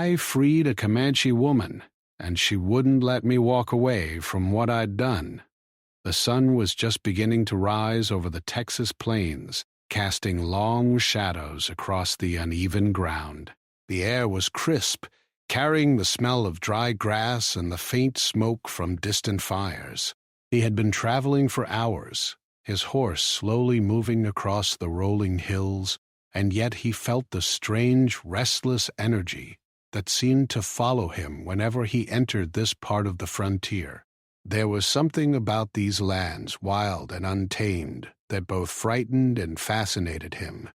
I freed a Comanche woman, and she wouldn't let me walk away from what I'd done. The sun was just beginning to rise over the Texas plains, casting long shadows across the uneven ground. The air was crisp, carrying the smell of dry grass and the faint smoke from distant fires. He had been traveling for hours, his horse slowly moving across the rolling hills, and yet he felt the strange, restless energy that seemed to follow him whenever he entered this part of the frontier. There was something about these lands, wild and untamed, that both frightened and fascinated him.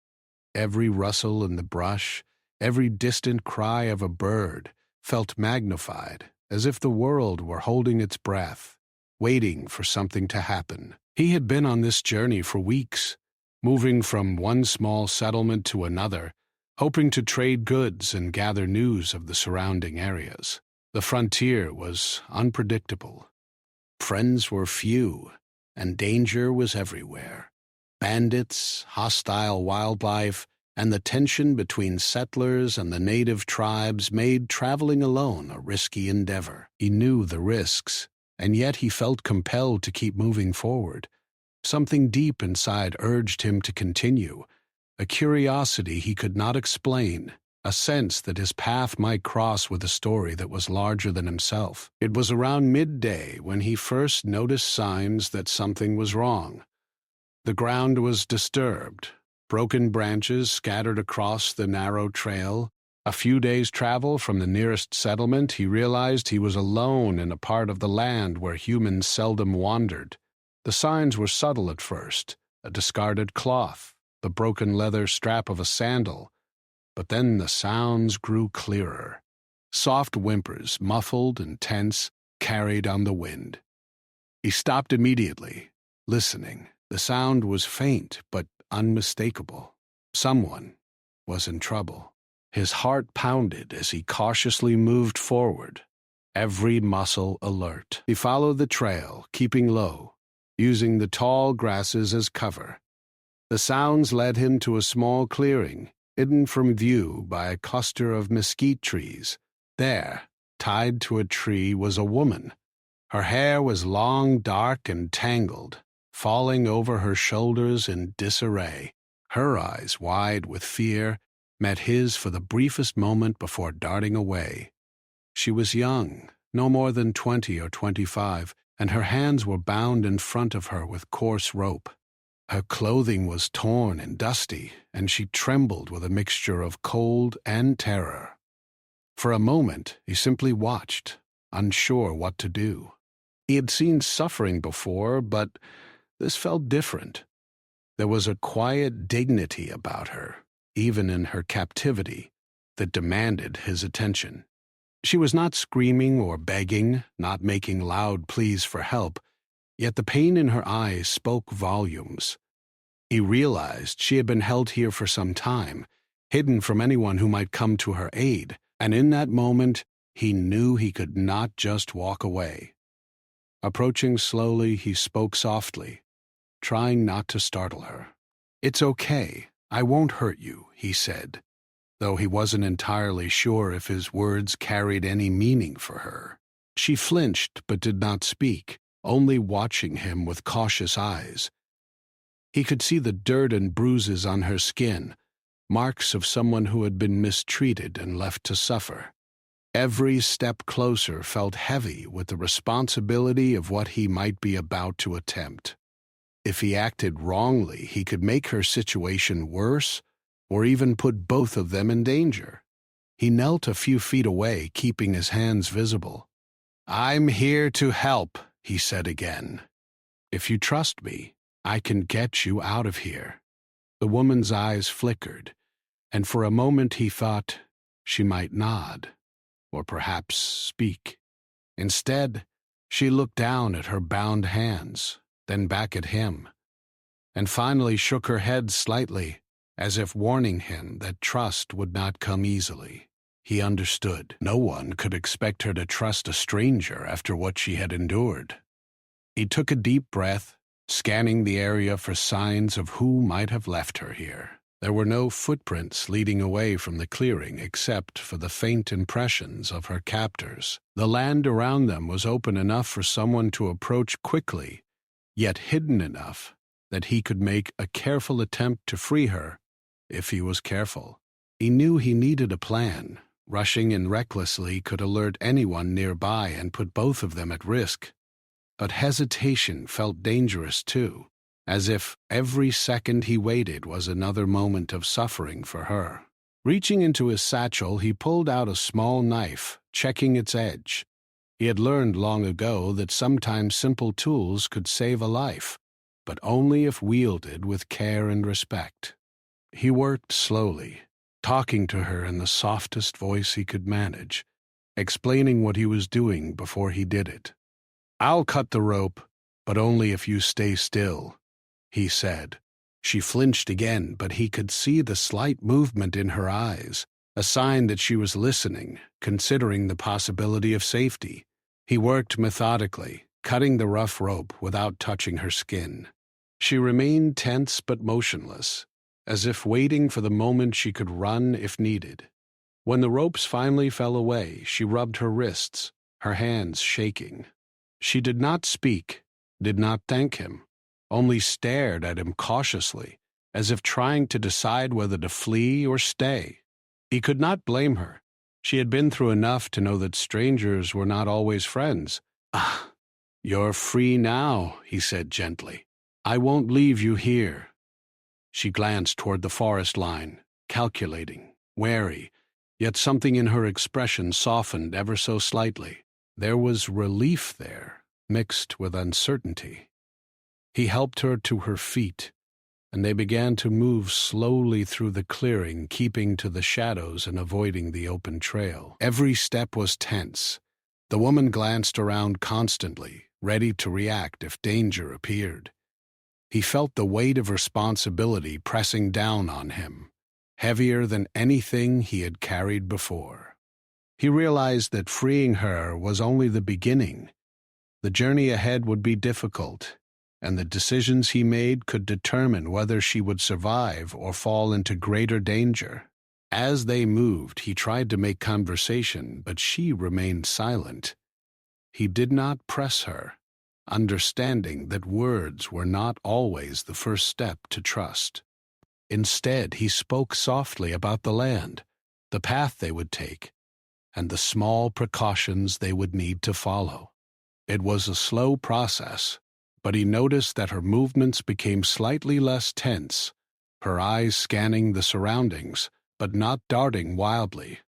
Every rustle in the brush, every distant cry of a bird, felt magnified, as if the world were holding its breath, waiting for something to happen. He had been on this journey for weeks, moving from one small settlement to another, hoping to trade goods and gather news of the surrounding areas. The frontier was unpredictable. Friends were few, and danger was everywhere. Bandits, hostile wildlife, and the tension between settlers and the native tribes made traveling alone a risky endeavor. He knew the risks, and yet he felt compelled to keep moving forward. Something deep inside urged him to continue, a curiosity he could not explain, a sense that his path might cross with a story that was larger than himself. It was around midday when he first noticed signs that something was wrong. The ground was disturbed, broken branches scattered across the narrow trail. A few days' travel from the nearest settlement, he realized he was alone in a part of the land where humans seldom wandered. The signs were subtle at first, a discarded cloth, the broken leather strap of a sandal, but then the sounds grew clearer. Soft whimpers, muffled and tense, carried on the wind. He stopped immediately, listening. The sound was faint but unmistakable. Someone was in trouble. His heart pounded as he cautiously moved forward, every muscle alert. He followed the trail, keeping low, using the tall grasses as cover. The sounds led him to a small clearing, hidden from view by a cluster of mesquite trees. There, tied to a tree, was a woman. Her hair was long, dark, and tangled, falling over her shoulders in disarray. Her eyes, wide with fear, met his for the briefest moment before darting away. She was young, no more than 20 or 25, and her hands were bound in front of her with coarse rope. Her clothing was torn and dusty, and she trembled with a mixture of cold and terror. For a moment, he simply watched, unsure what to do. He had seen suffering before, but this felt different. There was a quiet dignity about her, even in her captivity, that demanded his attention. She was not screaming or begging, not making loud pleas for help, yet the pain in her eyes spoke volumes. He realized she had been held here for some time, hidden from anyone who might come to her aid, and in that moment he knew he could not just walk away. Approaching slowly, he spoke softly, trying not to startle her. "It's okay. I won't hurt you," he said, though he wasn't entirely sure if his words carried any meaning for her. She flinched but did not speak, only watching him with cautious eyes. He could see the dirt and bruises on her skin, marks of someone who had been mistreated and left to suffer. Every step closer felt heavy with the responsibility of what he might be about to attempt. If he acted wrongly, he could make her situation worse, or even put both of them in danger. He knelt a few feet away, keeping his hands visible. "I'm here to help," he said again. "If you trust me, I can get you out of here." The woman's eyes flickered, and for a moment he thought she might nod, or perhaps speak. Instead, she looked down at her bound hands, then back at him, and finally shook her head slightly, as if warning him that trust would not come easily. He understood. No one could expect her to trust a stranger after what she had endured. He took a deep breath, scanning the area for signs of who might have left her here. There were no footprints leading away from the clearing except for the faint impressions of her captors. The land around them was open enough for someone to approach quickly, yet hidden enough that he could make a careful attempt to free her if he was careful. He knew he needed a plan. Rushing in recklessly could alert anyone nearby and put both of them at risk. But hesitation felt dangerous too, as if every second he waited was another moment of suffering for her. Reaching into his satchel, he pulled out a small knife, checking its edge. He had learned long ago that sometimes simple tools could save a life, but only if wielded with care and respect. He worked slowly, talking to her in the softest voice he could manage, explaining what he was doing before he did it. "I'll cut the rope, but only if you stay still," he said. She flinched again, but he could see the slight movement in her eyes, a sign that she was listening, considering the possibility of safety. He worked methodically, cutting the rough rope without touching her skin. She remained tense but motionless, as if waiting for the moment she could run if needed. When the ropes finally fell away, she rubbed her wrists, her hands shaking. She did not speak, did not thank him, only stared at him cautiously, as if trying to decide whether to flee or stay. He could not blame her. She had been through enough to know that strangers were not always friends. "Ah, you're free now," he said gently. "I won't leave you here." She glanced toward the forest line, calculating, wary, yet something in her expression softened ever so slightly. There was relief there, mixed with uncertainty. He helped her to her feet, and they began to move slowly through the clearing, keeping to the shadows and avoiding the open trail. Every step was tense. The woman glanced around constantly, ready to react if danger appeared. He felt the weight of responsibility pressing down on him, heavier than anything he had carried before. He realized that freeing her was only the beginning. The journey ahead would be difficult, and the decisions he made could determine whether she would survive or fall into greater danger. As they moved, he tried to make conversation, but she remained silent. He did not press her, understanding that words were not always the first step to trust. Instead, he spoke softly about the land, the path they would take, and the small precautions they would need to follow. It was a slow process, but he noticed that her movements became slightly less tense, her eyes scanning the surroundings, but not darting wildly.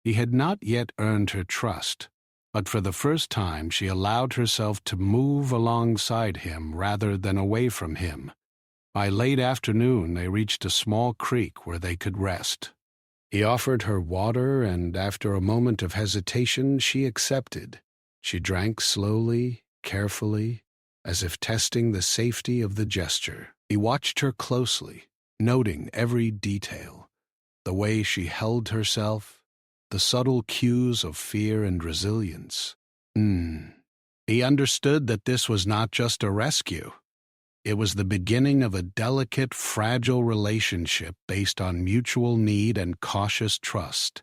He had not yet earned her trust, but for the first time she allowed herself to move alongside him rather than away from him. By late afternoon, they reached a small creek where they could rest. He offered her water, and after a moment of hesitation, she accepted. She drank slowly, carefully, as if testing the safety of the gesture. He watched her closely, noting every detail, the way she held herself, the subtle cues of fear and resilience. He understood that this was not just a rescue. It was the beginning of a delicate, fragile relationship based on mutual need and cautious trust.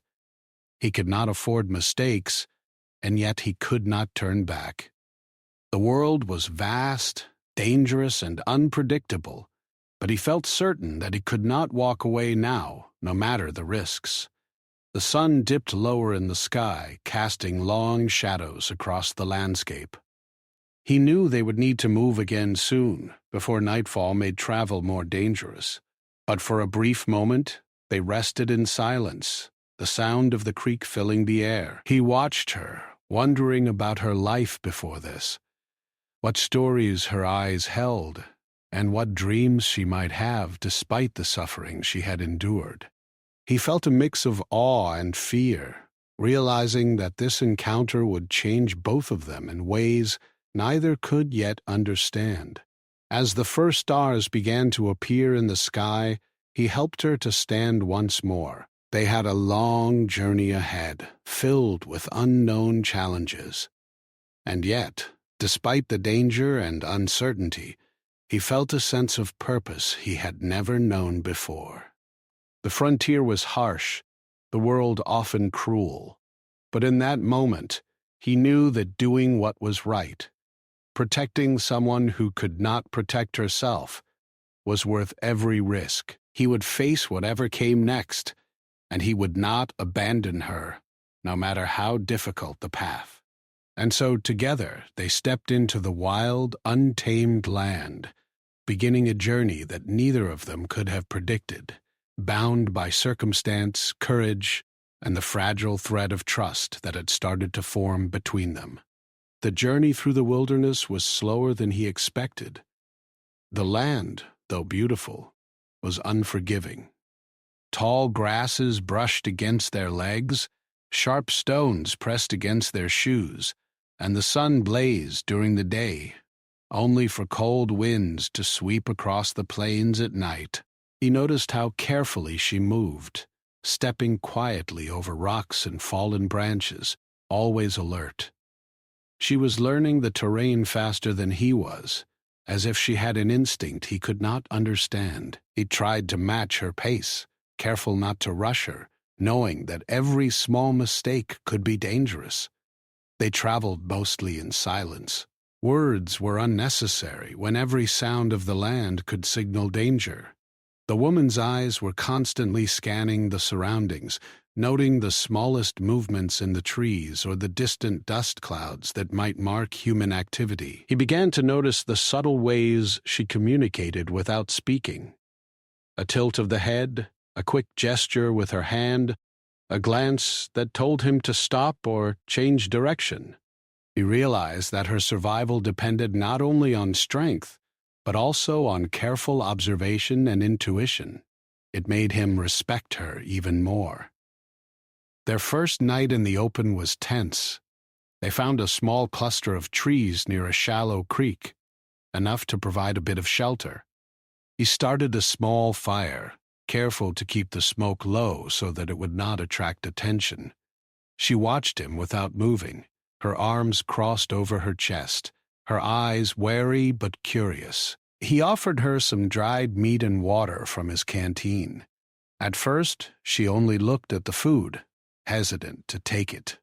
He could not afford mistakes, and yet he could not turn back. The world was vast, dangerous, and unpredictable, but he felt certain that he could not walk away now, no matter the risks. The sun dipped lower in the sky, casting long shadows across the landscape. He knew they would need to move again soon, before nightfall made travel more dangerous. But for a brief moment, they rested in silence, the sound of the creek filling the air. He watched her, wondering about her life before this, what stories her eyes held, and what dreams she might have despite the suffering she had endured. He felt a mix of awe and fear, realizing that this encounter would change both of them in ways neither could yet understand. As the first stars began to appear in the sky, he helped her to stand once more. They had a long journey ahead, filled with unknown challenges. And yet, despite the danger and uncertainty, he felt a sense of purpose he had never known before. The frontier was harsh, the world often cruel. But in that moment, he knew that doing what was right, protecting someone who could not protect herself, was worth every risk. He would face whatever came next, and he would not abandon her, no matter how difficult the path. And so together they stepped into the wild, untamed land, beginning a journey that neither of them could have predicted, bound by circumstance, courage, and the fragile thread of trust that had started to form between them. The journey through the wilderness was slower than he expected. The land, though beautiful, was unforgiving. Tall grasses brushed against their legs, sharp stones pressed against their shoes, and the sun blazed during the day, only for cold winds to sweep across the plains at night. He noticed how carefully she moved, stepping quietly over rocks and fallen branches, always alert. She was learning the terrain faster than he was, as if she had an instinct he could not understand. He tried to match her pace, careful not to rush her, knowing that every small mistake could be dangerous. They traveled mostly in silence. Words were unnecessary when every sound of the land could signal danger. The woman's eyes were constantly scanning the surroundings, noting the smallest movements in the trees or the distant dust clouds that might mark human activity. He began to notice the subtle ways she communicated without speaking. A tilt of the head, a quick gesture with her hand, a glance that told him to stop or change direction. He realized that her survival depended not only on strength, but also on careful observation and intuition. It made him respect her even more. Their first night in the open was tense. They found a small cluster of trees near a shallow creek, enough to provide a bit of shelter. He started a small fire, careful to keep the smoke low so that it would not attract attention. She watched him without moving, her arms crossed over her chest, her eyes wary but curious. He offered her some dried meat and water from his canteen. At first, she only looked at the food, hesitant to take it.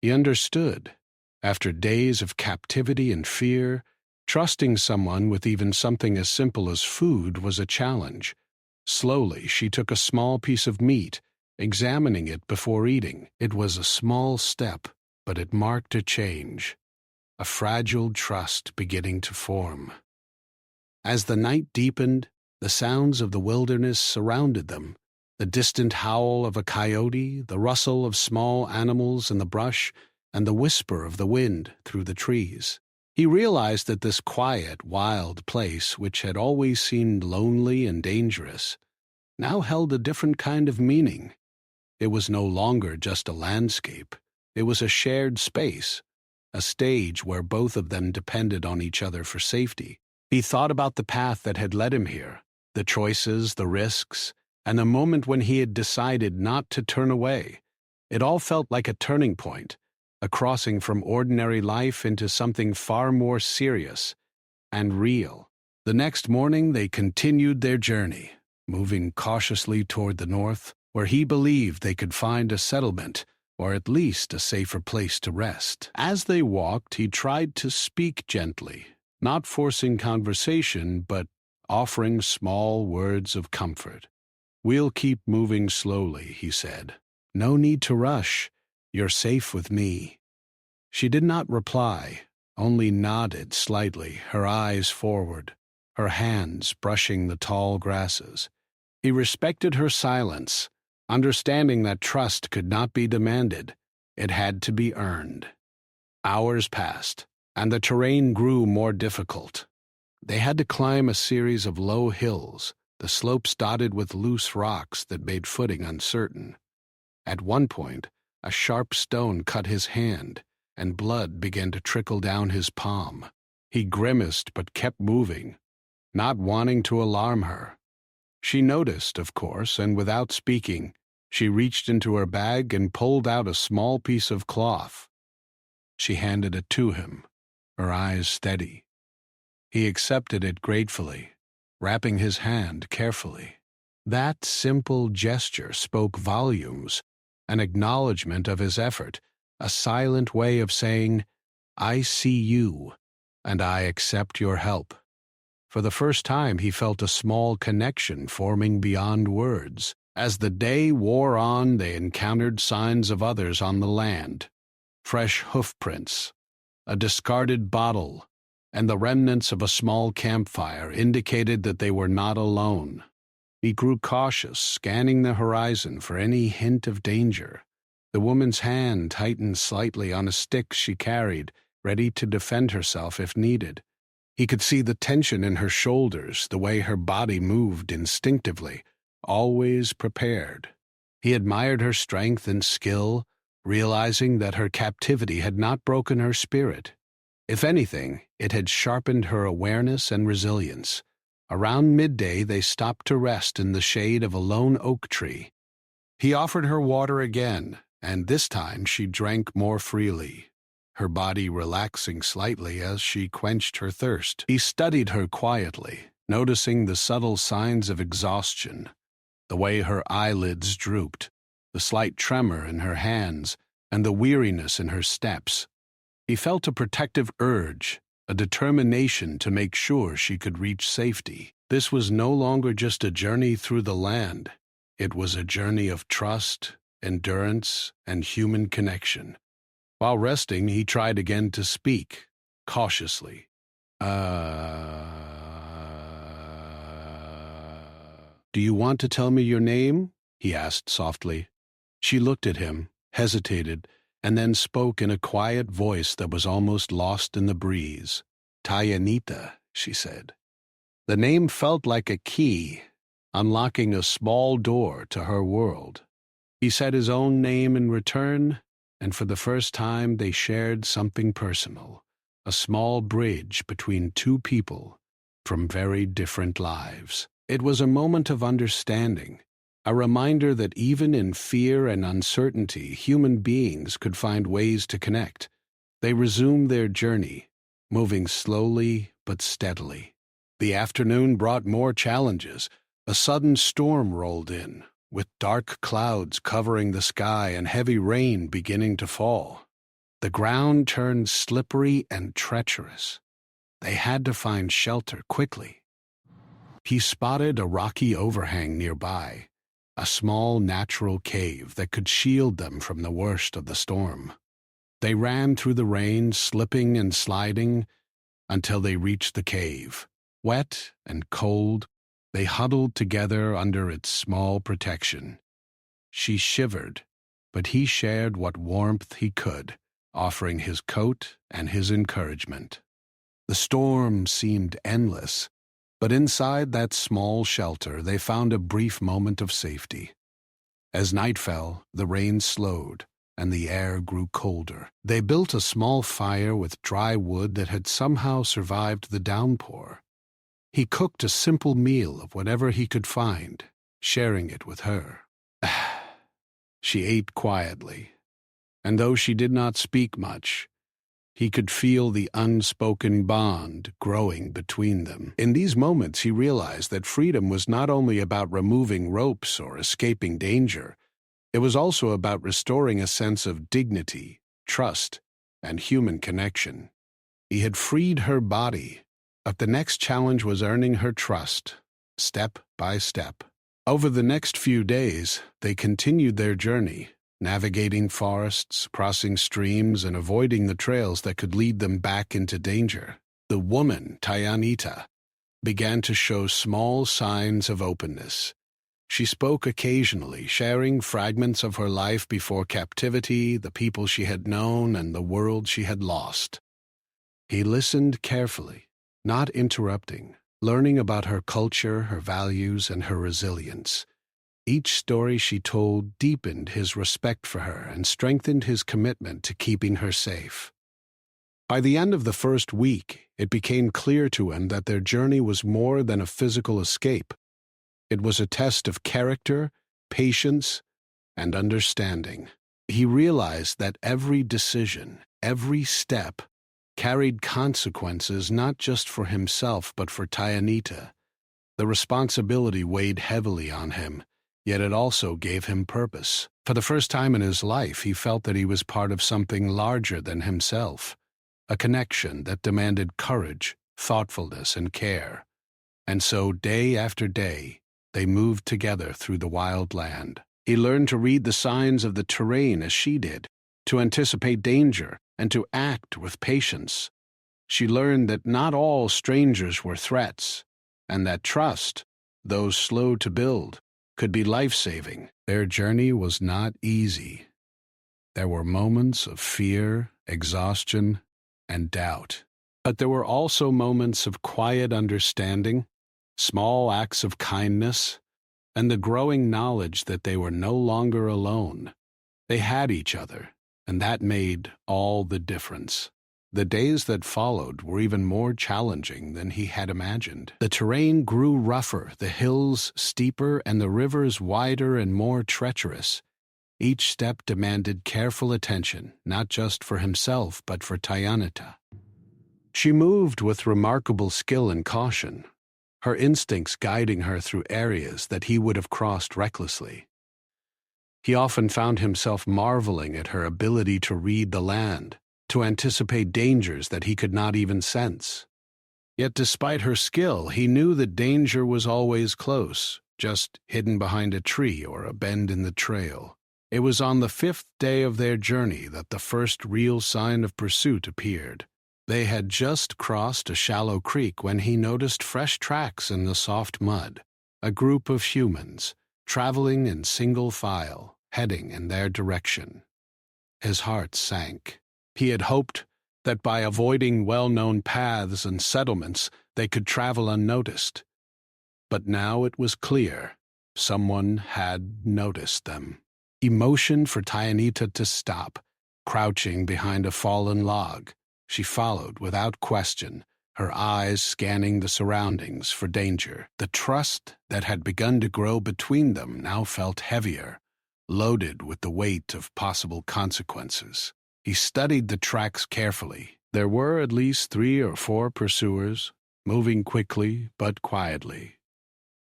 He understood. After days of captivity and fear, trusting someone with even something as simple as food was a challenge. Slowly, she took a small piece of meat, examining it before eating. It was a small step, but it marked a change, a fragile trust beginning to form. As the night deepened, the sounds of the wilderness surrounded them. The distant howl of a coyote, the rustle of small animals in the brush, and the whisper of the wind through the trees. He realized that this quiet, wild place, which had always seemed lonely and dangerous, now held a different kind of meaning. It was no longer just a landscape. It was a shared space, a stage where both of them depended on each other for safety. He thought about the path that had led him here, the choices, the risks, and the moment when he had decided not to turn away. It all felt like a turning point, a crossing from ordinary life into something far more serious and real. The next morning they continued their journey, moving cautiously toward the north, where he believed they could find a settlement, or at least a safer place to rest. As they walked, he tried to speak gently, not forcing conversation, but offering small words of comfort. "We'll keep moving slowly," he said. "No need to rush. You're safe with me." She did not reply, only nodded slightly, her eyes forward, her hands brushing the tall grasses. He respected her silence, understanding that trust could not be demanded. It had to be earned. Hours passed, and the terrain grew more difficult. They had to climb a series of low hills, the slopes dotted with loose rocks that made footing uncertain. At one point, a sharp stone cut his hand, and blood began to trickle down his palm. He grimaced but kept moving, not wanting to alarm her. She noticed, of course, and without speaking, she reached into her bag and pulled out a small piece of cloth. She handed it to him, her eyes steady. He accepted it gratefully, wrapping his hand carefully. That simple gesture spoke volumes, an acknowledgement of his effort, a silent way of saying, "I see you, and I accept your help." For the first time, he felt a small connection forming beyond words. As the day wore on, they encountered signs of others on the land. Fresh hoofprints, a discarded bottle, and the remnants of a small campfire indicated that they were not alone. He grew cautious, scanning the horizon for any hint of danger. The woman's hand tightened slightly on a stick she carried, ready to defend herself if needed. He could see the tension in her shoulders, the way her body moved instinctively, always prepared. He admired her strength and skill, realizing that her captivity had not broken her spirit. If anything, it had sharpened her awareness and resilience. Around midday, they stopped to rest in the shade of a lone oak tree. He offered her water again, and this time she drank more freely, her body relaxing slightly as she quenched her thirst. He studied her quietly, noticing the subtle signs of exhaustion, the way her eyelids drooped, the slight tremor in her hands, and the weariness in her steps. He felt a protective urge, a determination to make sure she could reach safety. This was no longer just a journey through the land. It was a journey of trust, endurance, and human connection. While resting, he tried again to speak, cautiously. Do you want to tell me your name?" he asked softly. She looked at him, hesitated, and then spoke in a quiet voice that was almost lost in the breeze. "Tayanita," she said. The name felt like a key, unlocking a small door to her world. He said his own name in return, and for the first time they shared something personal, a small bridge between two people from very different lives. It was a moment of understanding, a reminder that even in fear and uncertainty, human beings could find ways to connect. They resumed their journey, moving slowly but steadily. The afternoon brought more challenges. A sudden storm rolled in, with dark clouds covering the sky and heavy rain beginning to fall. The ground turned slippery and treacherous. They had to find shelter quickly. He spotted a rocky overhang nearby, a small natural cave that could shield them from the worst of the storm. They ran through the rain, slipping and sliding, until they reached the cave. Wet and cold, they huddled together under its small protection. She shivered, but he shared what warmth he could, offering his coat and his encouragement. The storm seemed endless, but inside that small shelter they found a brief moment of safety. As night fell, the rain slowed, and the air grew colder. They built a small fire with dry wood that had somehow survived the downpour. He cooked a simple meal of whatever he could find, sharing it with her. She ate quietly, and though she did not speak much, he could feel the unspoken bond growing between them. In these moments, he realized that freedom was not only about removing ropes or escaping danger, it was also about restoring a sense of dignity, trust, and human connection. He had freed her body, but the next challenge was earning her trust, step by step. Over the next few days, they continued their journey, navigating forests, crossing streams, and avoiding the trails that could lead them back into danger. The woman, Tayanita, began to show small signs of openness. She spoke occasionally, sharing fragments of her life before captivity, the people she had known, and the world she had lost. He listened carefully, not interrupting, learning about her culture, her values, and her resilience. Each story she told deepened his respect for her and strengthened his commitment to keeping her safe. By the end of the first week, it became clear to him that their journey was more than a physical escape. It was a test of character, patience, and understanding. He realized that every decision, every step, carried consequences not just for himself but for Tayanita. The responsibility weighed heavily on him, yet it also gave him purpose. For the first time in his life, he felt that he was part of something larger than himself, a connection that demanded courage, thoughtfulness, and care. And so, day after day, they moved together through the wild land. He learned to read the signs of the terrain as she did, to anticipate danger, and to act with patience. She learned that not all strangers were threats, and that trust, though slow to build, could be life-saving. Their journey was not easy. There were moments of fear, exhaustion, and doubt. But there were also moments of quiet understanding, small acts of kindness, and the growing knowledge that they were no longer alone. They had each other, and that made all the difference. The days that followed were even more challenging than he had imagined. The terrain grew rougher, the hills steeper, and the rivers wider and more treacherous. Each step demanded careful attention, not just for himself, but for Tianita. She moved with remarkable skill and caution, her instincts guiding her through areas that he would have crossed recklessly. He often found himself marveling at her ability to read the land, to anticipate dangers that he could not even sense. Yet despite her skill, he knew that danger was always close, just hidden behind a tree or a bend in the trail. It was on the 5th day of their journey that the first real sign of pursuit appeared. They had just crossed a shallow creek when he noticed fresh tracks in the soft mud, a group of humans, traveling in single file, heading in their direction. His heart sank. He had hoped that by avoiding well-known paths and settlements, they could travel unnoticed. But now it was clear someone had noticed them. He motioned for Tianita to stop, crouching behind a fallen log. She followed without question, her eyes scanning the surroundings for danger. The trust that had begun to grow between them now felt heavier, loaded with the weight of possible consequences. He studied the tracks carefully. There were at least 3 or 4 pursuers, moving quickly but quietly.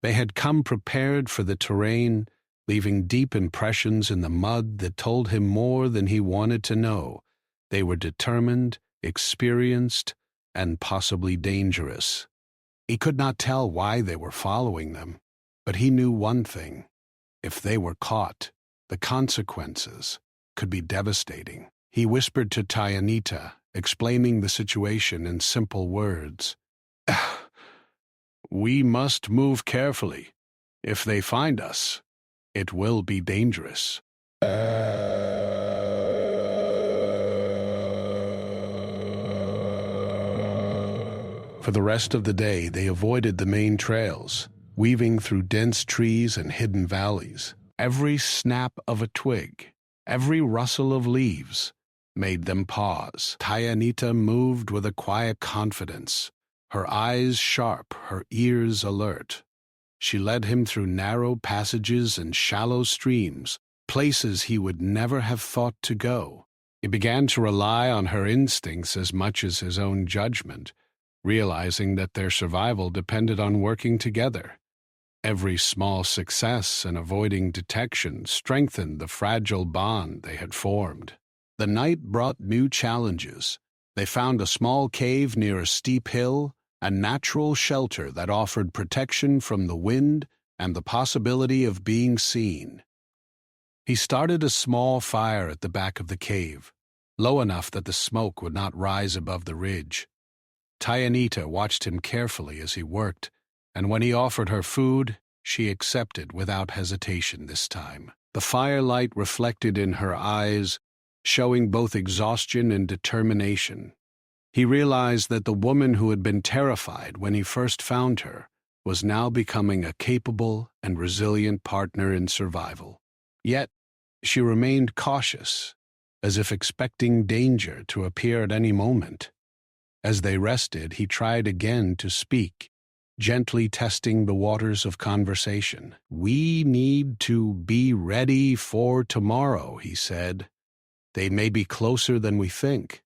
They had come prepared for the terrain, leaving deep impressions in the mud that told him more than he wanted to know. They were determined, experienced, and possibly dangerous. He could not tell why they were following them, but he knew one thing. If they were caught, the consequences could be devastating. He whispered to Tianita, explaining the situation in simple words. "We must move carefully. If they find us, it will be dangerous." For the rest of the day, they avoided the main trails, weaving through dense trees and hidden valleys. Every snap of a twig, every rustle of leaves, made them pause. Tianita moved with a quiet confidence, her eyes sharp, her ears alert. She led him through narrow passages and shallow streams, places he would never have thought to go. He began to rely on her instincts as much as his own judgment, realizing that their survival depended on working together. Every small success in avoiding detection strengthened the fragile bond they had formed. The night brought new challenges. They found a small cave near a steep hill, a natural shelter that offered protection from the wind and the possibility of being seen. He started a small fire at the back of the cave, low enough that the smoke would not rise above the ridge. Tianita watched him carefully as he worked, and when he offered her food, she accepted without hesitation this time. The firelight reflected in her eyes, showing both exhaustion and determination. He realized that the woman who had been terrified when he first found her was now becoming a capable and resilient partner in survival. Yet, she remained cautious, as if expecting danger to appear at any moment. As they rested, he tried again to speak, gently testing the waters of conversation. "We need to be ready for tomorrow," he said. "They may be closer than we think."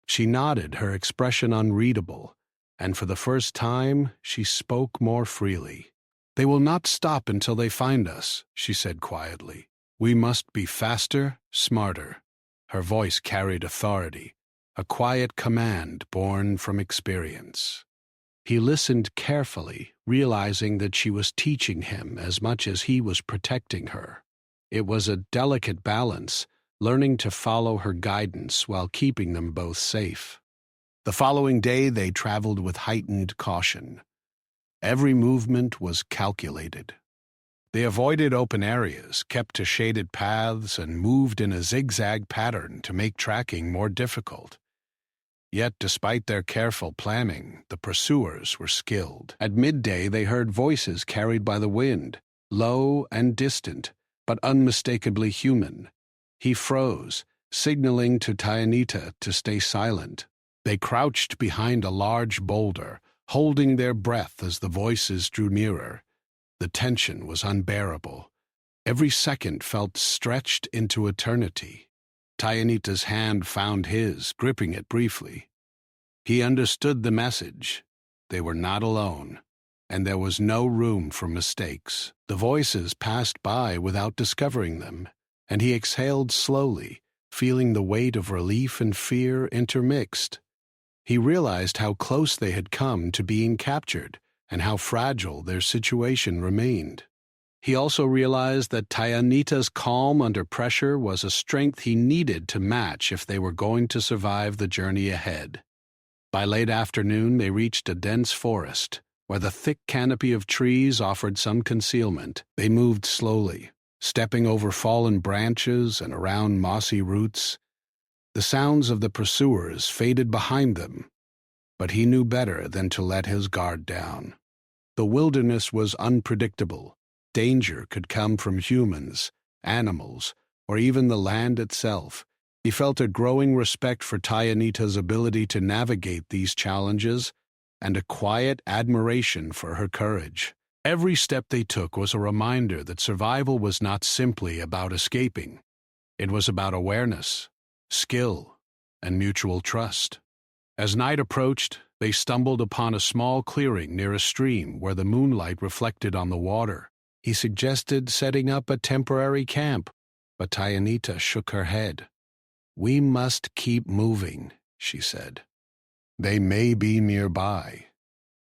She nodded, her expression unreadable, and for the first time she spoke more freely. "They will not stop until they find us," she said quietly. "We must be faster, smarter." Her voice carried authority, a quiet command born from experience. He listened carefully, realizing that she was teaching him as much as he was protecting her. It was a delicate balance, learning to follow her guidance while keeping them both safe. The following day they traveled with heightened caution. Every movement was calculated. They avoided open areas, kept to shaded paths, and moved in a zigzag pattern to make tracking more difficult. Yet, despite their careful planning, the pursuers were skilled. At midday they heard voices carried by the wind, low and distant, but unmistakably human. He froze, signaling to Tayanita to stay silent. They crouched behind a large boulder, holding their breath as the voices drew nearer. The tension was unbearable. Every second felt stretched into eternity. Tayanita's hand found his, gripping it briefly. He understood the message. They were not alone, and there was no room for mistakes. The voices passed by without discovering them, and he exhaled slowly, feeling the weight of relief and fear intermixed. He realized how close they had come to being captured, and how fragile their situation remained. He also realized that Tayanita's calm under pressure was a strength he needed to match if they were going to survive the journey ahead. By late afternoon, they reached a dense forest, where the thick canopy of trees offered some concealment. They moved slowly, stepping over fallen branches and around mossy roots. The sounds of the pursuers faded behind them, but he knew better than to let his guard down. The wilderness was unpredictable. Danger could come from humans, animals, or even the land itself. He felt a growing respect for Tayanita's ability to navigate these challenges and a quiet admiration for her courage. Every step they took was a reminder that survival was not simply about escaping. It was about awareness, skill, and mutual trust. As night approached, they stumbled upon a small clearing near a stream where the moonlight reflected on the water. He suggested setting up a temporary camp, but Tayanita shook her head. "We must keep moving," she said. "They may be nearby.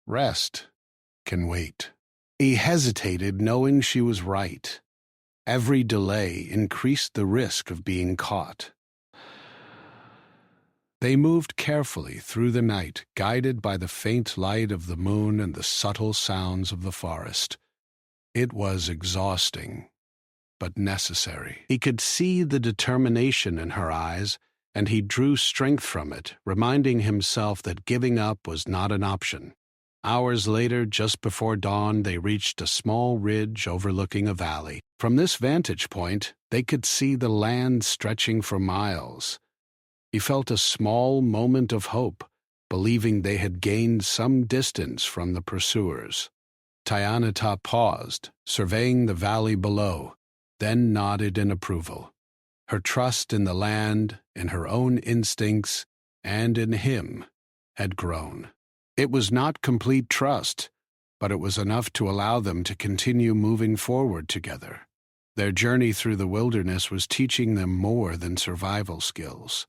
Rest can wait." He hesitated, knowing she was right. Every delay increased the risk of being caught. They moved carefully through the night, guided by the faint light of the moon and the subtle sounds of the forest. It was exhausting, but necessary. He could see the determination in her eyes, and he drew strength from it, reminding himself that giving up was not an option. Hours later, just before dawn, they reached a small ridge overlooking a valley. From this vantage point, they could see the land stretching for miles. He felt a small moment of hope, believing they had gained some distance from the pursuers. Tayanita paused, surveying the valley below, then nodded in approval. Her trust in the land, in her own instincts, and in him had grown. It was not complete trust, but it was enough to allow them to continue moving forward together. Their journey through the wilderness was teaching them more than survival skills.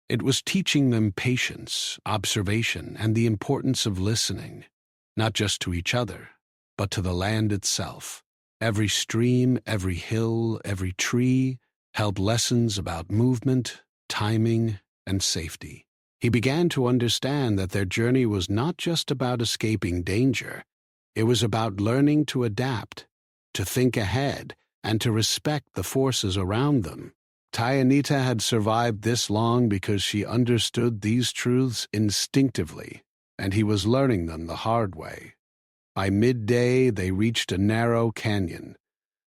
It was teaching them patience, observation, and the importance of listening, not just to each other, but to the land itself. Every stream, every hill, every tree held lessons about movement, timing, and safety. He began to understand that their journey was not just about escaping danger. It was about learning to adapt, to think ahead, and to respect the forces around them. Tayanita had survived this long because she understood these truths instinctively, and he was learning them the hard way. By midday, they reached a narrow canyon,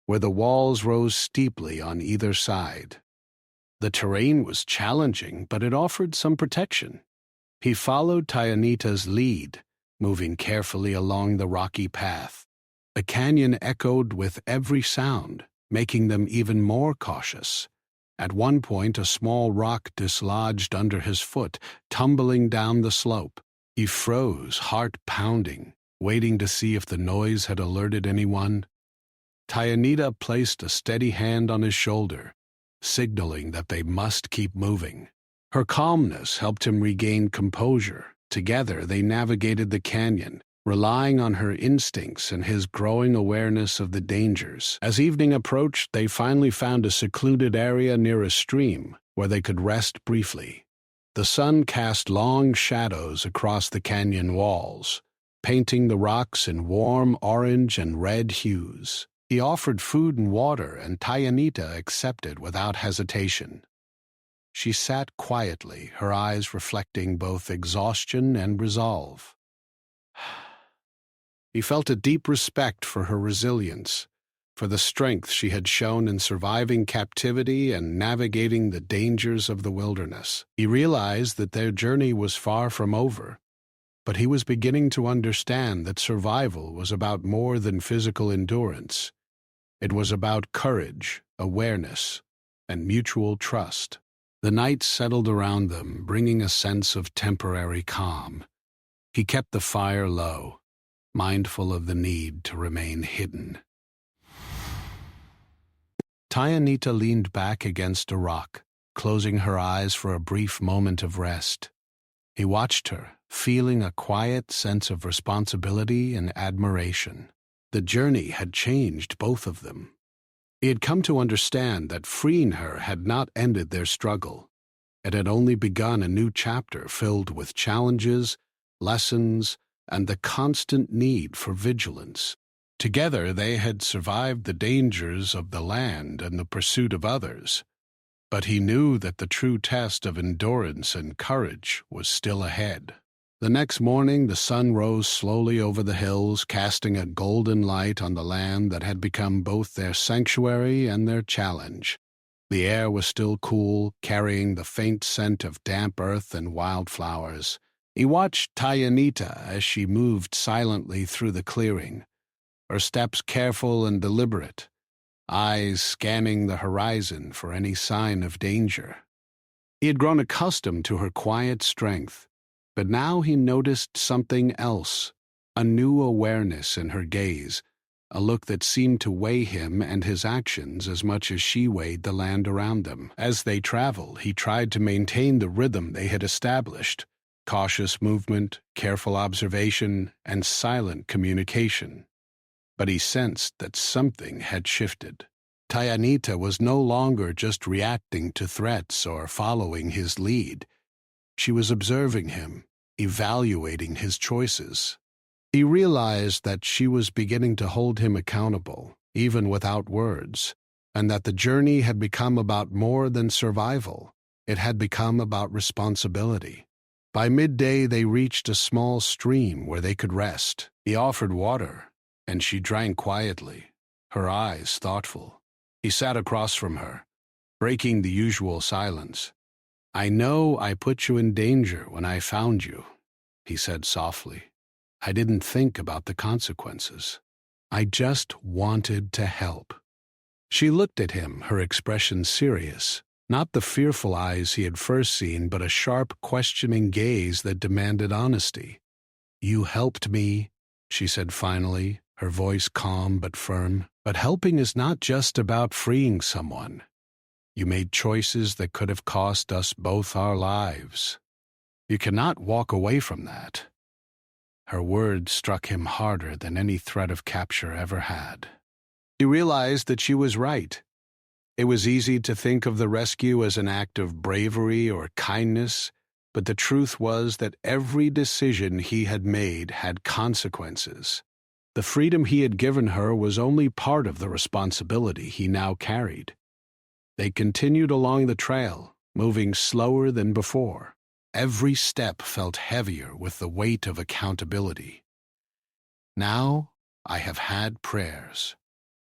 where the walls rose steeply on either side. The terrain was challenging, but it offered some protection. He followed Tayanita's lead, moving carefully along the rocky path. The canyon echoed with every sound, making them even more cautious. At one point, a small rock dislodged under his foot, tumbling down the slope. He froze, heart pounding, waiting to see if the noise had alerted anyone. Tayanita placed a steady hand on his shoulder, signaling that they must keep moving. Her calmness helped him regain composure. Together they navigated the canyon, relying on her instincts and his growing awareness of the dangers. As evening approached, they finally found a secluded area near a stream where they could rest briefly. The sun cast long shadows across the canyon walls, painting the rocks in warm orange and red hues. He offered food and water, and Tayanita accepted without hesitation. She sat quietly, her eyes reflecting both exhaustion and resolve. He felt a deep respect for her resilience, for the strength she had shown in surviving captivity and navigating the dangers of the wilderness. He realized that their journey was far from over, but he was beginning to understand that survival was about more than physical endurance. It was about courage, awareness, and mutual trust. The night settled around them, bringing a sense of temporary calm. He kept the fire low, mindful of the need to remain hidden. Tayanita leaned back against a rock, closing her eyes for a brief moment of rest. He watched her, feeling a quiet sense of responsibility and admiration. The journey had changed both of them. He had come to understand that freeing her had not ended their struggle. It had only begun a new chapter filled with challenges, lessons, and the constant need for vigilance. Together they had survived the dangers of the land and the pursuit of others, but he knew that the true test of endurance and courage was still ahead. The next morning the sun rose slowly over the hills, casting a golden light on the land that had become both their sanctuary and their challenge. The air was still cool, carrying the faint scent of damp earth and wildflowers. He watched Tayanita as she moved silently through the clearing, her steps careful and deliberate, eyes scanning the horizon for any sign of danger. He had grown accustomed to her quiet strength, but now he noticed something else, a new awareness in her gaze, a look that seemed to weigh him and his actions as much as she weighed the land around them. As they traveled, he tried to maintain the rhythm they had established: cautious movement, careful observation, and silent communication. But he sensed that something had shifted. Tayanita was no longer just reacting to threats or following his lead. She was observing him, evaluating his choices. He realized that she was beginning to hold him accountable, even without words, and that the journey had become about more than survival. It had become about responsibility. By midday, they reached a small stream where they could rest. He offered water, and she drank quietly, her eyes thoughtful. He sat across from her, breaking the usual silence. "I know I put you in danger when I found you," he said softly. "I didn't think about the consequences. I just wanted to help." She looked at him, her expression serious, not the fearful eyes he had first seen, but a sharp, questioning gaze that demanded honesty. "You helped me," she said finally, her voice calm but firm. "But helping is not just about freeing someone. You made choices that could have cost us both our lives. You cannot walk away from that." Her words struck him harder than any threat of capture ever had. He realized that she was right. It was easy to think of the rescue as an act of bravery or kindness, but the truth was that every decision he had made had consequences. The freedom he had given her was only part of the responsibility he now carried. They continued along the trail, moving slower than before. Every step felt heavier with the weight of accountability. "Now I have had prayers.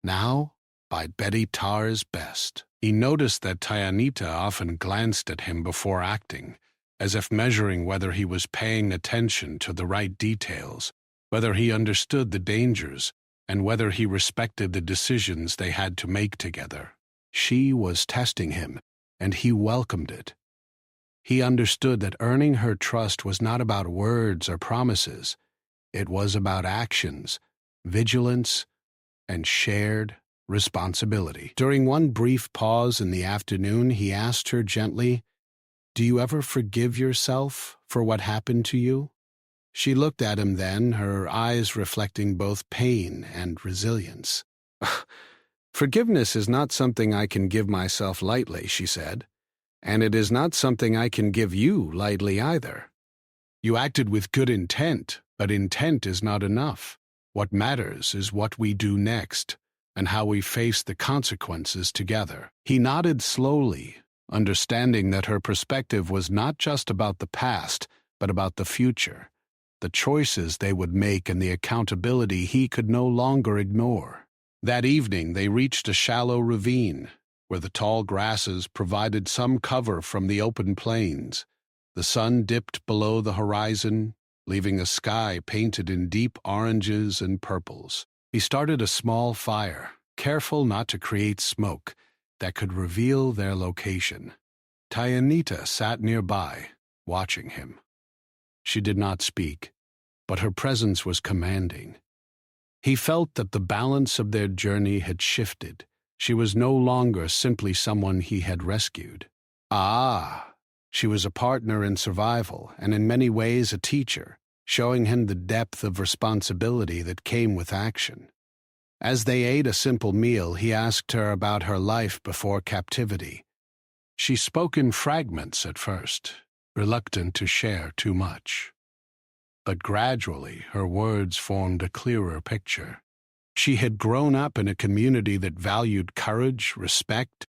Now by Betty Tar's best." He noticed that Tayanita often glanced at him before acting, as if measuring whether he was paying attention to the right details, whether he understood the dangers, and whether he respected the decisions they had to make together. She was testing him, and he welcomed it. He understood that earning her trust was not about words or promises. It was about actions, vigilance, and shared responsibility. During one brief pause in the afternoon, he asked her gently, "Do you ever forgive yourself for what happened to you?" She looked at him then, her eyes reflecting both pain and resilience. "Forgiveness is not something I can give myself lightly," she said, "and it is not something I can give you lightly either. You acted with good intent, but intent is not enough. What matters is what we do next, and how we face the consequences together." He nodded slowly, understanding that her perspective was not just about the past, but about the future, the choices they would make and the accountability he could no longer ignore. That evening they reached a shallow ravine, where the tall grasses provided some cover from the open plains. The sun dipped below the horizon, leaving a sky painted in deep oranges and purples. He started a small fire, careful not to create smoke that could reveal their location. Tayanita sat nearby, watching him. She did not speak, but her presence was commanding. He felt that the balance of their journey had shifted. She was no longer simply someone he had rescued. She was a partner in survival and in many ways a teacher, showing him the depth of responsibility that came with action. As they ate a simple meal, he asked her about her life before captivity. She spoke in fragments at first, reluctant to share too much. But gradually her words formed a clearer picture. She had grown up in a community that valued courage, respect,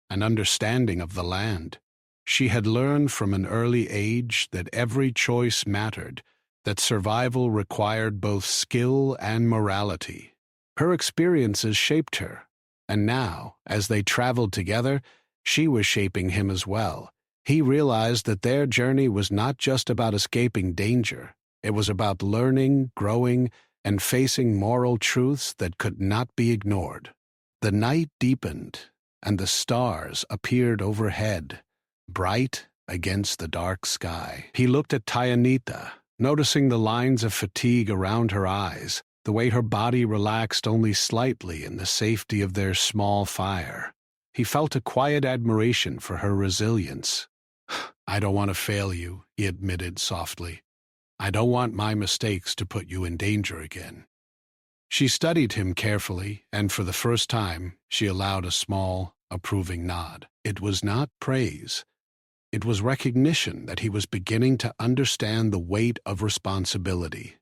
and understanding of the land. She had learned from an early age that every choice mattered, that survival required both skill and morality. Her experiences shaped her, and now, as they traveled together, she was shaping him as well. He realized that their journey was not just about escaping danger. It was about learning, growing, and facing moral truths that could not be ignored. The night deepened, and the stars appeared overhead, bright against the dark sky. He looked at Tayanita, noticing the lines of fatigue around her eyes, the way her body relaxed only slightly in the safety of their small fire. He felt a quiet admiration for her resilience. "I don't want to fail you," he admitted softly. "I don't want my mistakes to put you in danger again." She studied him carefully, and for the first time, she allowed a small, approving nod. It was not praise. It was recognition that he was beginning to understand the weight of responsibility,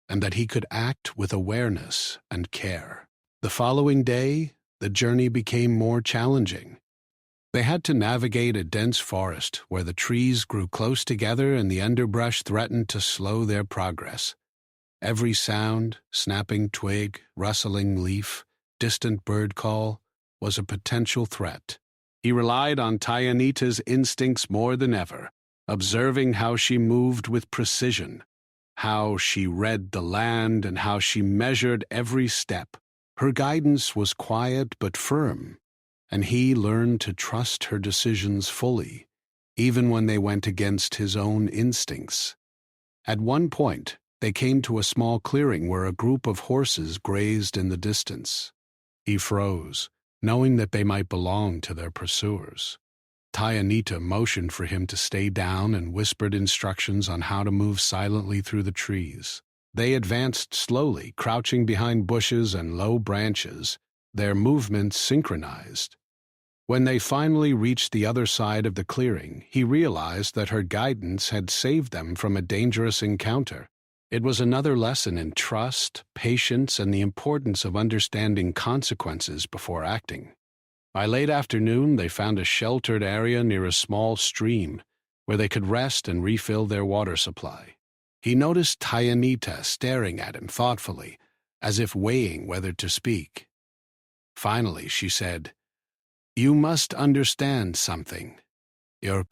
and that he could act with awareness and care. The following day, the journey became more challenging. They had to navigate a dense forest where the trees grew close together and the underbrush threatened to slow their progress. Every sound, snapping twig, rustling leaf, distant bird call, was a potential threat. He relied on Tayanita's instincts more than ever, observing how she moved with precision, how she read the land, and how she measured every step. Her guidance was quiet but firm, and he learned to trust her decisions fully, even when they went against his own instincts. At one point, they came to a small clearing where a group of horses grazed in the distance. He froze, knowing that they might belong to their pursuers. Tayanita motioned for him to stay down and whispered instructions on how to move silently through the trees. They advanced slowly, crouching behind bushes and low branches, their movements synchronized. When they finally reached the other side of the clearing, he realized that her guidance had saved them from a dangerous encounter. It was another lesson in trust, patience, and the importance of understanding consequences before acting. By late afternoon, they found a sheltered area near a small stream where they could rest and refill their water supply. He noticed Tayanita staring at him thoughtfully, as if weighing whether to speak. Finally, she said, "You must understand something. Your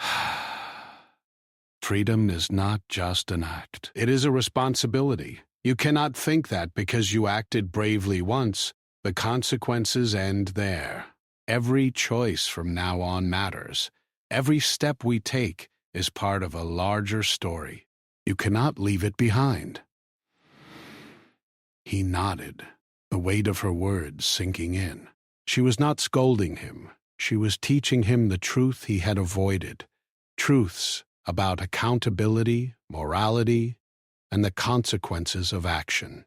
freedom is not just an act. It is a responsibility. You cannot think that because you acted bravely once, the consequences end there. Every choice from now on matters. Every step we take, is part of a larger story. You cannot leave it behind." He nodded, the weight of her words sinking in. She was not scolding him. She was teaching him the truth he had avoided, truths about accountability, morality, and the consequences of action.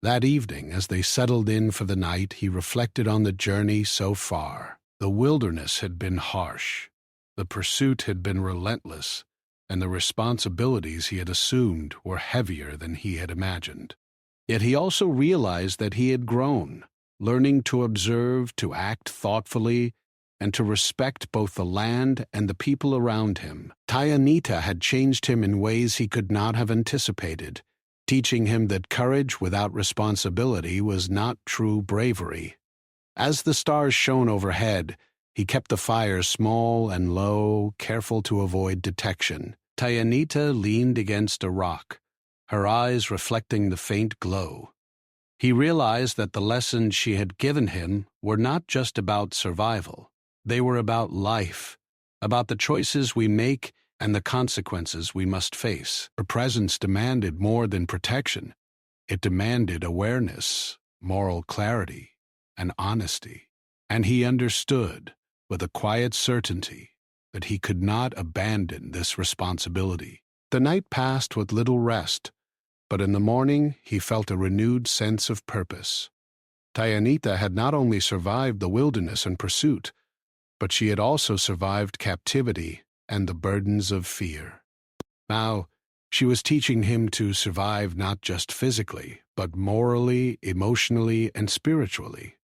That evening, as they settled in for the night, he reflected on the journey so far. The wilderness had been harsh, the pursuit had been relentless, and the responsibilities he had assumed were heavier than he had imagined. Yet he also realized that he had grown, learning to observe, to act thoughtfully, and to respect both the land and the people around him. Tayanita had changed him in ways he could not have anticipated, teaching him that courage without responsibility was not true bravery. As the stars shone overhead, he kept the fire small and low, careful to avoid detection. Tayanita leaned against a rock, her eyes reflecting the faint glow. He realized that the lessons she had given him were not just about survival. They were about life, about the choices we make and the consequences we must face. Her presence demanded more than protection. It demanded awareness, moral clarity, and honesty. And he understood, with a quiet certainty, that he could not abandon this responsibility. The night passed with little rest, but in the morning he felt a renewed sense of purpose. Tayanita had not only survived the wilderness and pursuit, but she had also survived captivity and the burdens of fear. Now, she was teaching him to survive not just physically, but morally, emotionally, and spiritually.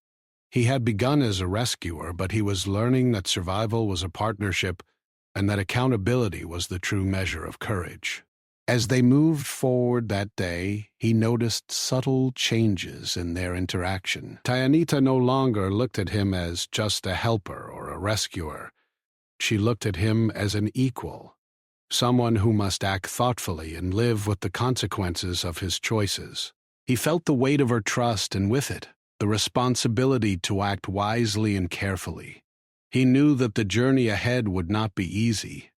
He had begun as a rescuer, but he was learning that survival was a partnership and that accountability was the true measure of courage. As they moved forward that day, he noticed subtle changes in their interaction. Tayanita no longer looked at him as just a helper or a rescuer. She looked at him as an equal, someone who must act thoughtfully and live with the consequences of his choices. He felt the weight of her trust, and with it, the responsibility to act wisely and carefully. He knew that the journey ahead would not be easy,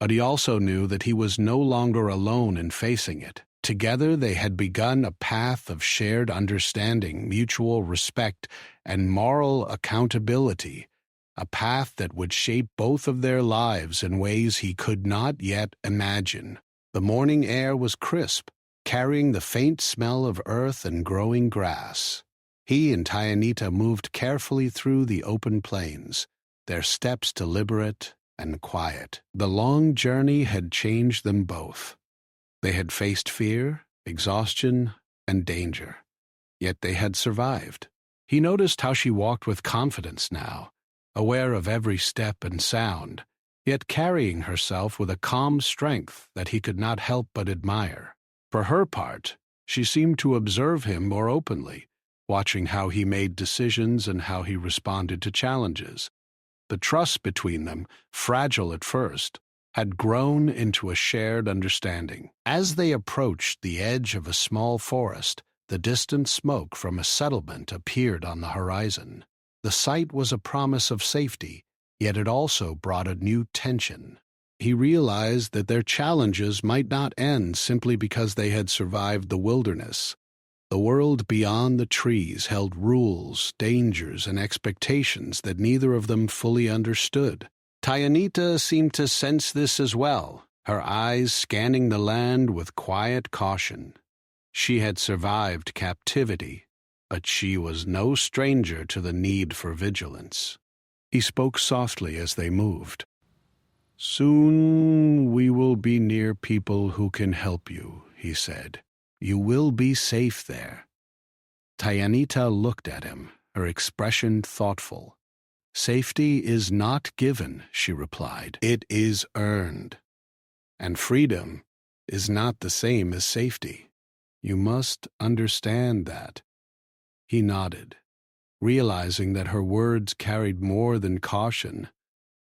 but he also knew that he was no longer alone in facing it. Together they had begun a path of shared understanding, mutual respect, and moral accountability, a path that would shape both of their lives in ways he could not yet imagine. The morning air was crisp, carrying the faint smell of earth and growing grass. He and Tayanita moved carefully through the open plains, their steps deliberate and quiet. The long journey had changed them both. They had faced fear, exhaustion, and danger, yet they had survived. He noticed how she walked with confidence now, aware of every step and sound, yet carrying herself with a calm strength that he could not help but admire. For her part, she seemed to observe him more openly, watching how he made decisions and how he responded to challenges. The trust between them, fragile at first, had grown into a shared understanding. As they approached the edge of a small forest, the distant smoke from a settlement appeared on the horizon. The sight was a promise of safety, yet it also brought a new tension. He realized that their challenges might not end simply because they had survived the wilderness. The world beyond the trees held rules, dangers, and expectations that neither of them fully understood. Tayanita seemed to sense this as well, her eyes scanning the land with quiet caution. She had survived captivity, but she was no stranger to the need for vigilance. He spoke softly as they moved. "Soon we will be near people who can help you," he said. "You will be safe there." Tayanita looked at him, her expression thoughtful. "Safety is not given," she replied. "It is earned. And freedom is not the same as safety. You must understand that." He nodded, realizing that her words carried more than caution.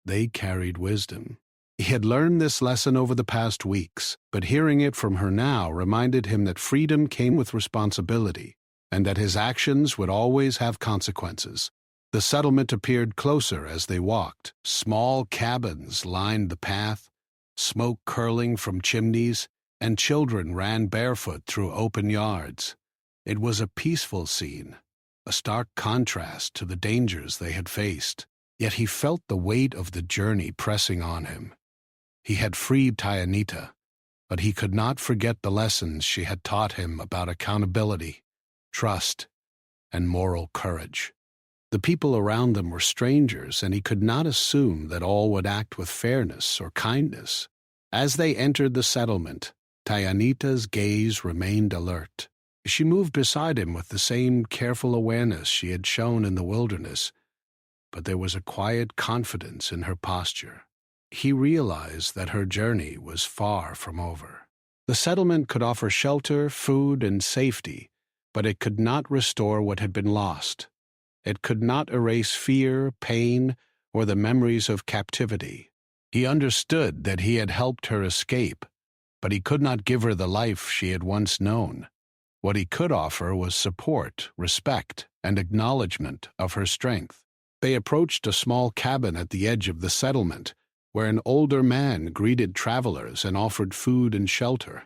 They carried wisdom. He had learned this lesson over the past weeks, but hearing it from her now reminded him that freedom came with responsibility, and that his actions would always have consequences. The settlement appeared closer as they walked. Small cabins lined the path, smoke curling from chimneys, and children ran barefoot through open yards. It was a peaceful scene, a stark contrast to the dangers they had faced. Yet he felt the weight of the journey pressing on him. He had freed Tayanita, but he could not forget the lessons she had taught him about accountability, trust, and moral courage. The people around them were strangers, and he could not assume that all would act with fairness or kindness. As they entered the settlement, Tayanita's gaze remained alert. She moved beside him with the same careful awareness she had shown in the wilderness, but there was a quiet confidence in her posture. He realized that her journey was far from over. The settlement could offer shelter, food, and safety, but it could not restore what had been lost. It could not erase fear, pain, or the memories of captivity. He understood that he had helped her escape, but he could not give her the life she had once known. What he could offer was support, respect, and acknowledgement of her strength. They approached a small cabin at the edge of the settlement, where an older man greeted travelers and offered food and shelter.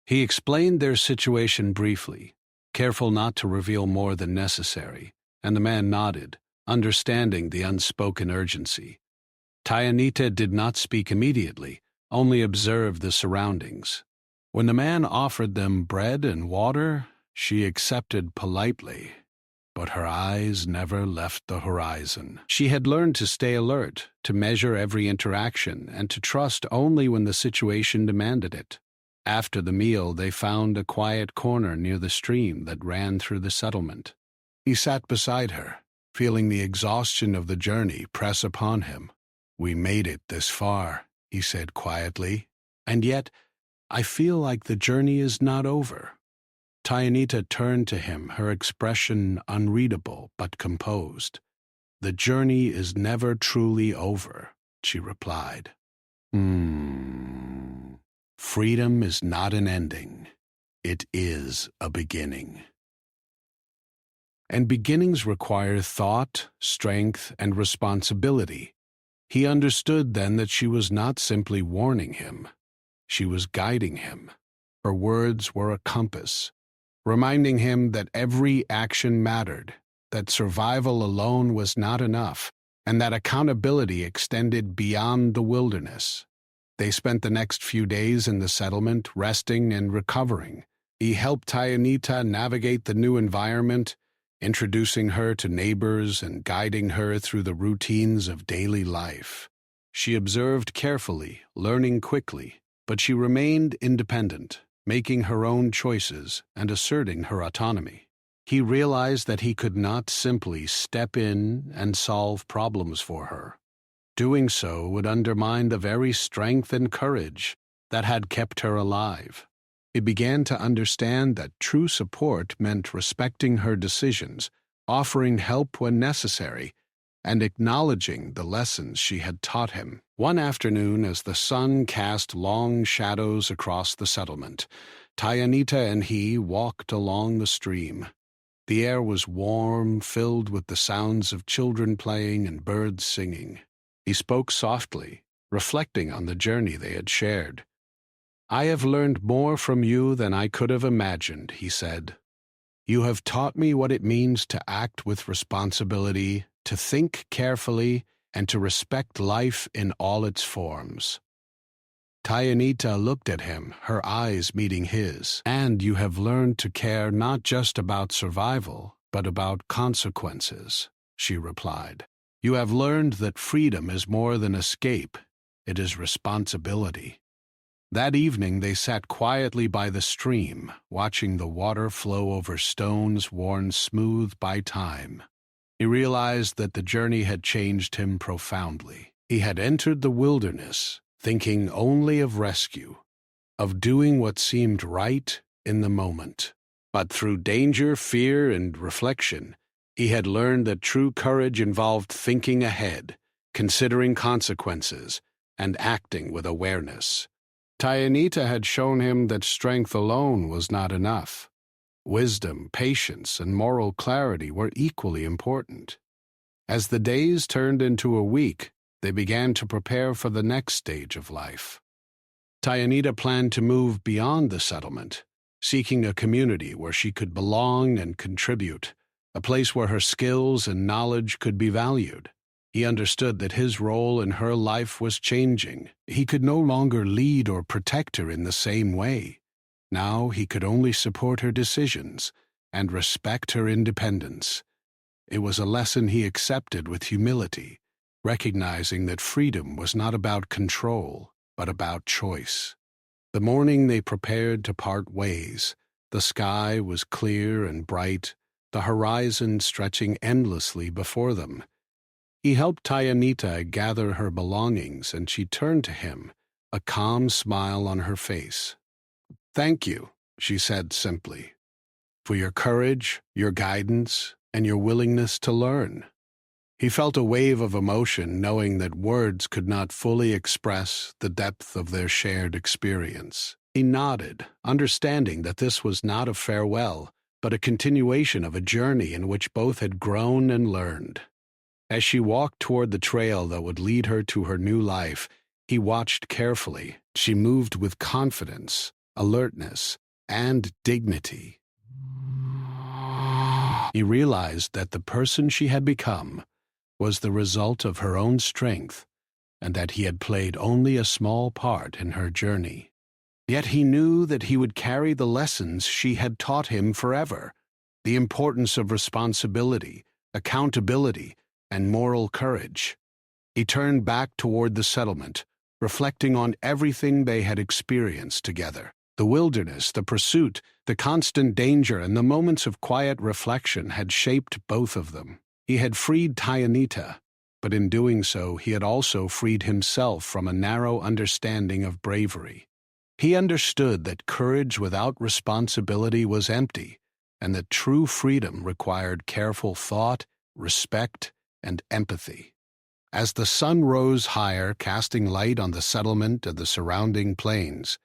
He explained their situation briefly, careful not to reveal more than necessary, and the man nodded, understanding the unspoken urgency. Tayanita did not speak immediately, only observed the surroundings. When the man offered them bread and water, she accepted politely, but her eyes never left the horizon. She had learned to stay alert, to measure every interaction, and to trust only when the situation demanded it. After the meal, they found a quiet corner near the stream that ran through the settlement. He sat beside her, feeling the exhaustion of the journey press upon him. "We made it this far," he said quietly, "and yet I feel like the journey is not over." Tayanita turned to him, her expression unreadable but composed. "The journey is never truly over," she replied. Freedom is not an ending. It is a beginning. And beginnings require thought, strength, and responsibility. He understood then that she was not simply warning him. She was guiding him. Her words were a compass, reminding him that every action mattered, that survival alone was not enough, and that accountability extended beyond the wilderness. They spent the next few days in the settlement, resting and recovering. He helped Tayanita navigate the new environment, introducing her to neighbors and guiding her through the routines of daily life. She observed carefully, learning quickly, but she remained independent, making her own choices and asserting her autonomy. He realized that he could not simply step in and solve problems for her. Doing so would undermine the very strength and courage that had kept her alive. He began to understand that true support meant respecting her decisions, offering help when necessary, and acknowledging the lessons she had taught him. One afternoon, as the sun cast long shadows across the settlement, Tayanita and he walked along the stream. The air was warm, filled with the sounds of children playing and birds singing. He spoke softly, reflecting on the journey they had shared. "I have learned more from you than I could have imagined," he said. "You have taught me what it means to act with responsibility, to think carefully, and to respect life in all its forms." Tayanita looked at him, her eyes meeting his. "And you have learned to care not just about survival, but about consequences," she replied. "You have learned that freedom is more than escape, it is responsibility." That evening they sat quietly by the stream, watching the water flow over stones worn smooth by time. He realized that the journey had changed him profoundly. He had entered the wilderness, thinking only of rescue, of doing what seemed right in the moment. But through danger, fear, and reflection, he had learned that true courage involved thinking ahead, considering consequences, and acting with awareness. Tayanita had shown him that strength alone was not enough. Wisdom, patience, and moral clarity were equally important. As the days turned into a week, they began to prepare for the next stage of life. Tayanita planned to move beyond the settlement, seeking a community where she could belong and contribute, a place where her skills and knowledge could be valued. He understood that his role in her life was changing. He could no longer lead or protect her in the same way. Now he could only support her decisions and respect her independence. It was a lesson he accepted with humility, recognizing that freedom was not about control, but about choice. The morning they prepared to part ways, the sky was clear and bright, the horizon stretching endlessly before them. He helped Tayanita gather her belongings, and she turned to him, a calm smile on her face. "Thank you," she said simply, "for your courage, your guidance, and your willingness to learn." He felt a wave of emotion, knowing that words could not fully express the depth of their shared experience. He nodded, understanding that this was not a farewell, but a continuation of a journey in which both had grown and learned. As she walked toward the trail that would lead her to her new life, he watched carefully. She moved with confidence, alertness, and dignity. He realized that the person she had become was the result of her own strength, and that he had played only a small part in her journey. Yet he knew that he would carry the lessons she had taught him forever: the importance of responsibility, accountability, and moral courage. He turned back toward the settlement, reflecting on everything they had experienced together. The wilderness, the pursuit, the constant danger, and the moments of quiet reflection had shaped both of them. He had freed Tayanita, but in doing so he had also freed himself from a narrow understanding of bravery. He understood that courage without responsibility was empty, and that true freedom required careful thought, respect, and empathy. As the sun rose higher, casting light on the settlement and the surrounding plains,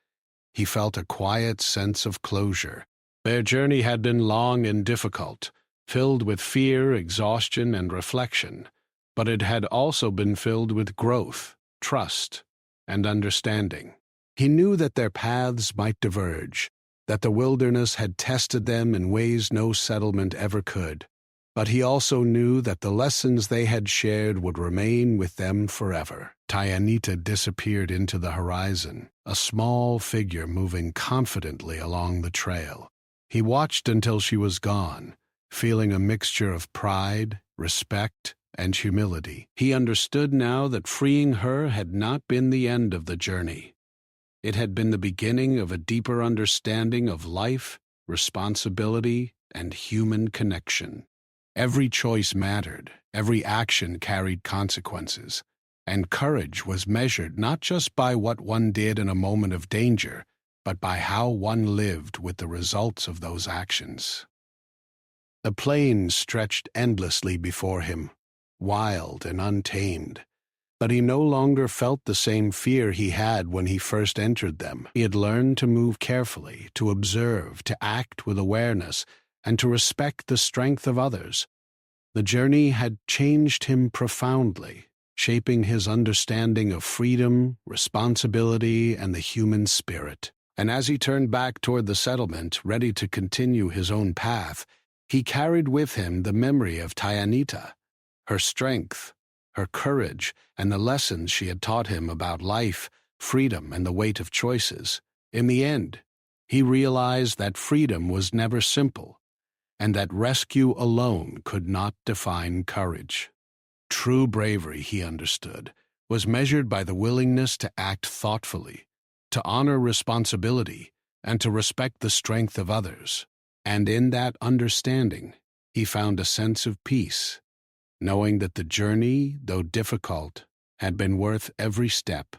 he felt a quiet sense of closure. Their journey had been long and difficult, filled with fear, exhaustion, and reflection, but it had also been filled with growth, trust, and understanding. He knew that their paths might diverge, that the wilderness had tested them in ways no settlement ever could, but he also knew that the lessons they had shared would remain with them forever. Tayanita disappeared into the horizon, a small figure moving confidently along the trail. He watched until she was gone, feeling a mixture of pride, respect, and humility. He understood now that freeing her had not been the end of the journey. It had been the beginning of a deeper understanding of life, responsibility, and human connection. Every choice mattered, every action carried consequences, and courage was measured not just by what one did in a moment of danger, but by how one lived with the results of those actions. The plains stretched endlessly before him, wild and untamed, but he no longer felt the same fear he had when he first entered them. He had learned to move carefully, to observe, to act with awareness, and to respect the strength of others. The journey had changed him profoundly, shaping his understanding of freedom, responsibility, and the human spirit. And as he turned back toward the settlement, ready to continue his own path, he carried with him the memory of Tayanita, her strength, her courage, and the lessons she had taught him about life, freedom, and the weight of choices. In the end, he realized that freedom was never simple, and that rescue alone could not define courage. True bravery, he understood, was measured by the willingness to act thoughtfully, to honor responsibility, and to respect the strength of others. And in that understanding, he found a sense of peace, knowing that the journey, though difficult, had been worth every step.